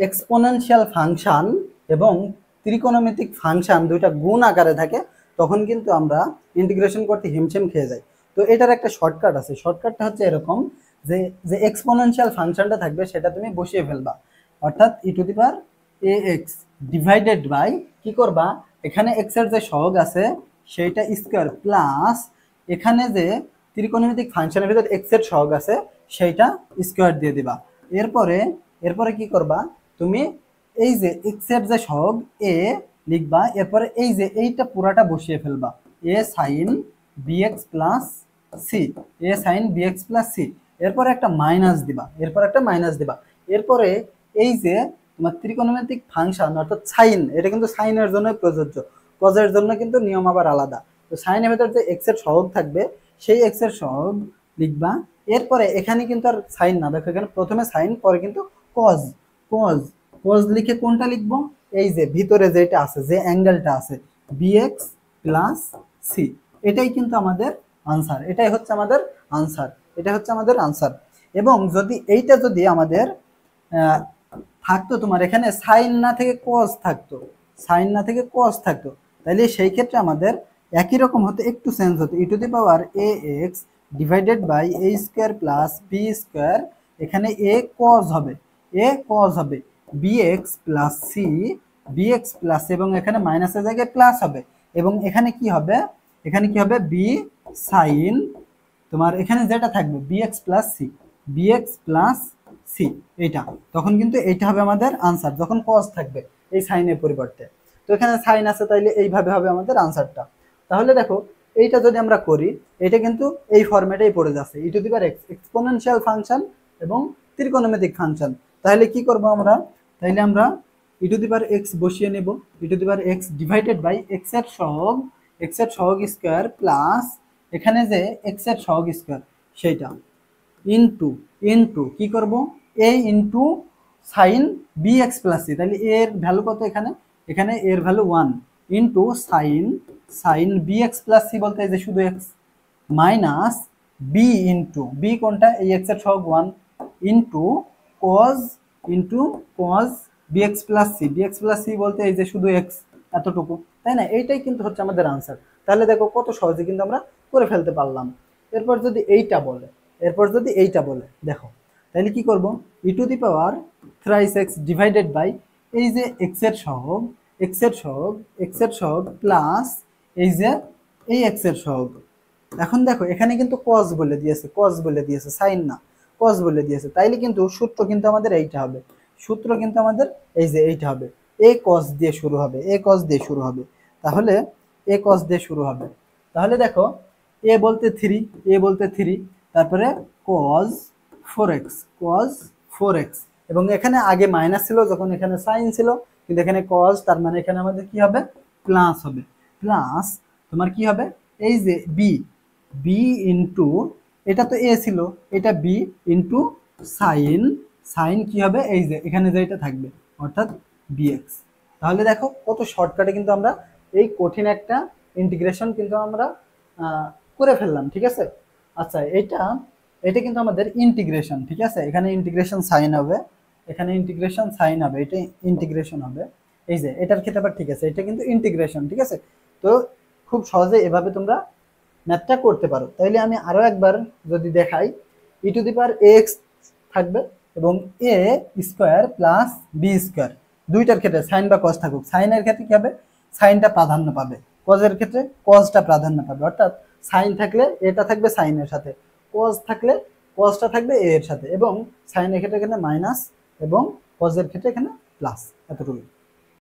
Exponential function এবং ত্রিকোণমিতিক function দুইটা গুণ আকারে থাকে তখন কিন্তু আমরা ইন্টিগ্রেশন করতে হিমশিম খেয়ে যাই। তো এটার একটা শর্টকাট আছে, শর্টকাটটা হচ্ছে এরকম যে যে এক্সপোনেনশিয়াল ফাংশনটা থাকবে সেটা তুমি বসিয়ে ফেলবা, অর্থাৎ e⁴ax ডিভাইডেড বাই কি করবা, এখানে x এর যে সহগ আছে সেইটা স্কয়ার প্লাস এখানে যে ত্রিকোণমিতিক ফাংশনের ভিতর x এর সহগ আছে সেইটা স্কয়ার দিয়ে দিবা। এরপরে কি করবা, তুমি এই যে x এর যে সহগ a লিখবা, এরপরে এই যে এইটা পুরাটা বসিয়ে ফেলবা, a sin bx plus c, a sin bx plus c, এরপরে একটা মাইনাস দিবা, এরপরে এই যে তোমার ত্রিকোণমিতিক ফাংশন অর্থাৎ সাইন, এটা কিন্তু সাইনের জন্য প্রযোজ্য, কজের জন্য কিন্তু নিয়ম আবার আলাদা। তো সাইনের ভেতর যে x এর সহগ থাকবে সেই x এর সহগ লিখবা, এরপরে এখানে কিন্তু আর সাইন না, দেখো এখানে প্রথমে সাইন পরে কিন্তু কজ, কজ কজ লিখে কোনটা লিখবো, এই যে ভিতরে যেটা আছে যে অ্যাঙ্গেলটা আছে bx প্লাস c, এটাই কিন্তু আমাদের আনসার, এটাই হচ্ছে আমাদের আনসার, এটা হচ্ছে আমাদের আনসার। এবং যদি এইটা যদি আমাদের থাকতো তোমার এখানে সাইন না থেকে কজ থাকতো, সাইন না থেকে কজ থাকতো, তাহলে সেই ক্ষেত্রে আমাদের একই রকম হতে একটু চেঞ্জ হতো, e⁴ax divided by a square plus b square, এখানে a cos হবে, bx plus c, bx plus, এবং এখানে মাইনাসের জায়গায় প্লাস হবে, এবং এখানে কি হবে, b sin, তোমার এখানে যেটা থাকবে bx প্লাস c, এইটা তখন কিন্তু এইটা হবে আমাদের আনসার যখন cos থাকবে এই সাইনের পরিবর্তে। তো এখানে সাইন আছে তাইলে এইভাবে হবে আমাদের আনসারটা। তাহলে দেখো এইটা যদি আমরা করি, এটা কিন্তু এই ফরম্যাটেই পড়ে যাচ্ছে, e⁴x এক্সপোনেনশিয়াল ফাংশন এবং ত্রিকোণমিতিক ফাংশন। তাহলে কি করব আমরা, তাইলে আমরা e⁴x বসিয়ে নেব, e⁴x ডিভাইডেড বাই x এর সহগ স্কয়ার প্লাস এখানে যে x এর সহগ স্কয়ার সেইটা ইনটু কি করব, a into sign bx plus c, তাহলে a এর ভ্যালু কত, এখানে a এর value 1 into sign bx plus c বলতে এই যে শুধু x minus b into b কোনটা, এই x এর সহগ 1 into cos bx plus c বলতে এই যে শুধু x এতটুকু, তাই না, এইটাই কিন্তু হচ্ছে আমাদের আনসার। তাহলে দেখো কত সহজে কিন্তু আমরা করে ফেলতে পারলাম। এরপর যদি এইটা বলে দেখো তাহলে কি করব, e⁴x ডিভাইডেড বাই এই যে x এর সহগ প্লাস এই যে এই x এর সহগ। এখন দেখো এখানে কিন্তু cos বলে দিয়েছে সাইন না, cos বলে দিয়েছে, তাইলে কিন্তু সূত্র কিন্তু আমাদের এইটা হবে, এই যে এইটা হবে, a cos দিয়ে শুরু হবে, তাহলে দেখো a বলতে 3, তারপরে cos 4x, এবং এখানে আগে মাইনাস ছিল যখন এখানে সাইন ছিল, কিন্তু এখানে cos, তার মানে এখানে আমাদের কি হবে, প্লাস হবে, প্লাস তোমার কি হবে, এই যে b ইনটু, এটা তো a ছিল, এটা b ইনটু সাইন কি হবে, এই যে এখানে যেটা থাকবে অর্থাৎ bx। তাহলে দেখো কত শর্টকাটে কিন্তু আমরা এই কঠিন একটা ইন্টিগ্রেশন কিন্তু আমরা করে ফেললাম, ঠিক আছে। আচ্ছা এটা কিন্তু আমাদের ইন্টিগ্রেশন, ঠিক আছে, এখানে ইন্টিগ্রেশন সাইন হবে, এটা ইন্টিগ্রেশন হবে, এই যে এটার ক্ষেত্রে আবার ঠিক আছে, এটা কিন্তু ইন্টিগ্রেশন, ঠিক আছে। তো খুব সহজে এভাবে তোমরা ম্যাথটা করতে পারো। তাইলে আমি আরো একবার যদি দেখাই, e⁴x থাকবে এবং a square plus b square, দুইটার ক্ষেত্রে সাইন বা কস থাকুক, সাইনের ক্ষেত্রে কি হবে, সাইনটা প্রাধান্য পাবে, কজের ক্ষেত্রে কজটা প্রাধান্য পাবে, অর্থাৎ সাইন থাকলে এটা থাকবে সাইনের সাথে, কজ থাকলে কজটা থাকবে a এর সাথে, এবং সাইনের ক্ষেত্রে এখানে মাইনাস এবং কজের ক্ষেত্রে এখানে প্লাস, এতটুকু।